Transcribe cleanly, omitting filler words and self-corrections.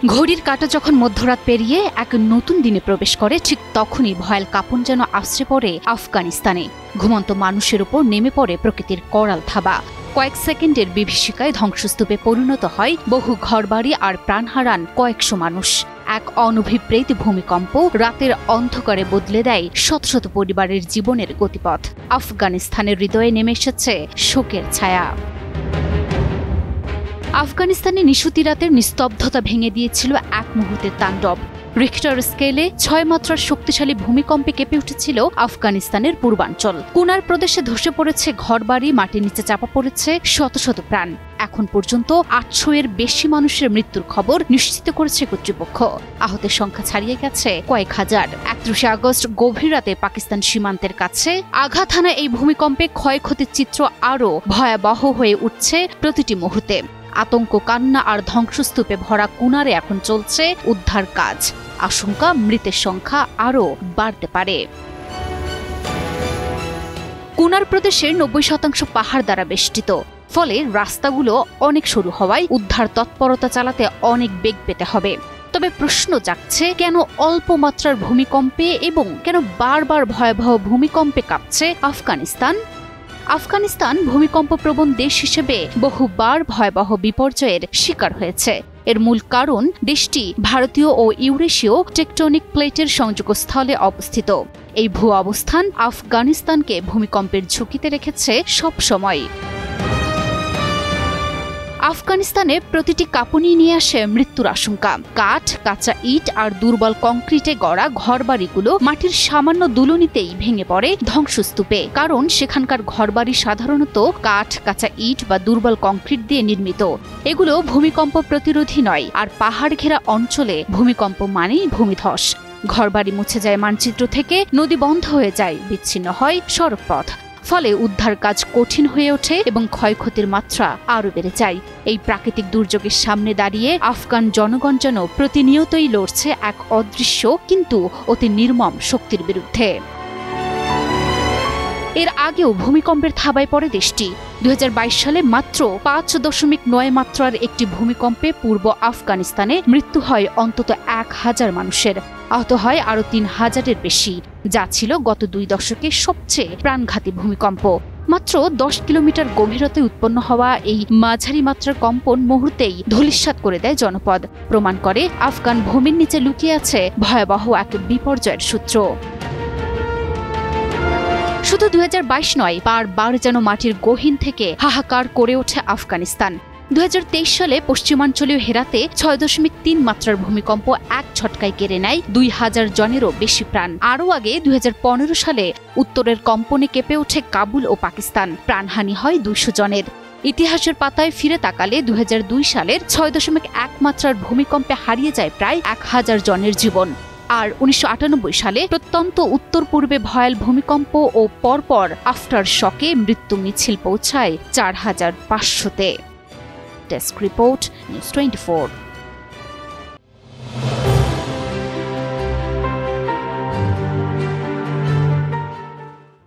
ঘড়ির কাঁটা যখন মধ্যরাত পেরিয়ে এক নতুন দিনে প্রবেশ করে, ঠিক তখনই ভয়াল কাঁপন যেন আছড়ে পড়ে আফগানিস্তানে। ঘুমন্ত মানুষের উপর নেমে পড়ে প্রকৃতির করাল থাবা। কয়েক সেকেন্ডের বিভীষিকায় ধ্বংসস্তূপে পরিণত হয় বহু ঘরবাড়ি আর প্রাণ হারান কয়েকশো মানুষ। এক অনভিপ্রেত ভূমিকম্প রাতের অন্ধকারে বদলে দেয় শত শত পরিবারের জীবনের গতিপথ। আফগানিস্তানের হৃদয়ে নেমে এসেছে শোকের ছায়া। আফগানিস্তানে নিশুতি রাতের নিস্তব্ধতা ভেঙে দিয়েছিল এক মুহূর্তের তাণ্ডব। রিখটার স্কেলে ৬ মাত্রার শক্তিশালী ভূমিকম্পে কেঁপে উঠেছিল আফগানিস্তানের পূর্বাঞ্চল। কুনার প্রদেশে ধসে পড়েছে ঘরবাড়ি, মাটির নিচে চাপা পড়েছে শত শত প্রাণ। এখন পর্যন্ত ৮০০ এর বেশি মানুষের মৃত্যুর খবর নিশ্চিত করেছে কর্তৃপক্ষ। আহতের সংখ্যা ছাড়িয়ে গেছে কয়েক হাজার। ৩১ আগস্ট গভীর রাতে পাকিস্তান সীমান্তের কাছে আঘাত হানা এই ভূমিকম্পে ক্ষয়ক্ষতির চিত্র আরও ভয়াবহ হয়ে উঠছে প্রতিটি মুহূর্তে। আতঙ্ক, কান্না আর ধ্বংসস্তূপে ভরা কুনারে এখন চলছে উদ্ধার কাজ। আশঙ্কা মৃতের সংখ্যা আরও বাড়তে পারে। কুনার প্রদেশের ৯০% পাহাড় দ্বারা বেষ্টিত, ফলে রাস্তাগুলো অনেক সরু হওয়ায় উদ্ধার তৎপরতা চালাতে অনেক বেগ পেতে হবে। তবে প্রশ্ন জাগছে, কেন অল্প মাত্রার ভূমিকম্পে এবং কেন বারবার ভয়াবহ ভূমিকম্পে কাঁপছে আফগানিস্তান? আফগানিস্তান ভূমিকম্প প্রবণ দেশ হিসেবে বহুবার ভয়াবহ বিপর্যয়ের শিকার হয়েছে। এর মূল কারণ দেশটি ভারতীয় ও ইউরেশীয় টেকটনিক প্লেটের সংযোগস্থলে অবস্থিত। এই ভূ অবস্থান আফগানিস্তানকে ভূমিকম্পের ঝুঁকিতে রেখেছে সবসময়। আফগানিস্তানে প্রতিটি কাঁপুনি নিয়ে আসে মৃত্যুর আশঙ্কা। কাঠ, কাঁচা ইট আর দুর্বল কংক্রিটে গড়া ঘরবাড়িগুলো মাটির সামান্য দুলুনিতেই ভেঙে পড়ে ধ্বংসস্তূপে। কারণ সেখানকার ঘরবাড়ি সাধারণত কাঠ, কাঁচা ইট বা দুর্বল কংক্রিট দিয়ে নির্মিত। এগুলো ভূমিকম্প প্রতিরোধী নয়, আর পাহাড় ঘেরা অঞ্চলে ভূমিকম্প মানেই ভূমিধস। ঘরবাড়ি মুছে যায় মানচিত্র থেকে, নদী বন্ধ হয়ে যায়, বিচ্ছিন্ন হয় সড়কপথ। ফলে উদ্ধার কাজ কঠিন হয়ে ওঠে এবং ক্ষয়ক্ষতির মাত্রা আরও বেড়ে যায়। এই প্রাকৃতিক দুর্যোগের সামনে দাঁড়িয়ে আফগান জনগণ যেন প্রতিনিয়তই লড়ছে এক অদৃশ্য কিন্তু অতি নির্মম শক্তির বিরুদ্ধে। এর আগেও ভূমিকম্পের থাবায় পড়ে দেশটি। ২০২২ সালে মাত্র ৫.৯ মাত্রার একটি ভূমিকম্পে পূর্ব আফগানিস্তানে মৃত্যু হয় অন্তত ১,০০০ মানুষের। আহত হয় আরও ৩,০০০-এর বেশি, যা ছিল গত ২ দশকে সবচেয়ে প্রাণঘাতী ভূমিকম্প। মাত্র ১০ কিলোমিটার গভীরতায় উৎপন্ন হওয়া এই মাঝারি মাত্রার কম্পন মুহূর্তেই ধূলিসাৎ করে দেয় জনপদ। প্রমাণ করে আফগান ভূমির নিচে লুকিয়ে আছে ভয়াবহ এক বিপর্যয়ের সূত্র। শুধু ২০২২ নয়, বারবার যেন মাটির গহীন থেকে হাহাকার করে ওঠে আফগানিস্তান। ২০২৩ সালে পশ্চিমাঞ্চলীয় হেরাতে ৬.৩ মাত্রার ভূমিকম্প এক ঝটকায় কেড়ে নেয় ২,০০০ জনেরও বেশি প্রাণ। আরও আগে ২০১৫ সালে উত্তরের কম্পনে কেঁপে ওঠে কাবুল ও পাকিস্তান। প্রাণহানি হয় ২০০ জনের। ইতিহাসের পাতায় ফিরে তাকালে ২০০২ সালের ৬.১ মাত্রার ভূমিকম্পে হারিয়ে যায় প্রায় ১,০০০ জনের জীবন। আর ১৯৯৮ সালে প্রত্যন্ত উত্তর পূর্বে ভয়াল ভূমিকম্প ও পরপর আফটার শকে মৃত্যু মিছিল পৌঁছায় ৪,৫০০-তে। Desk report, news 24।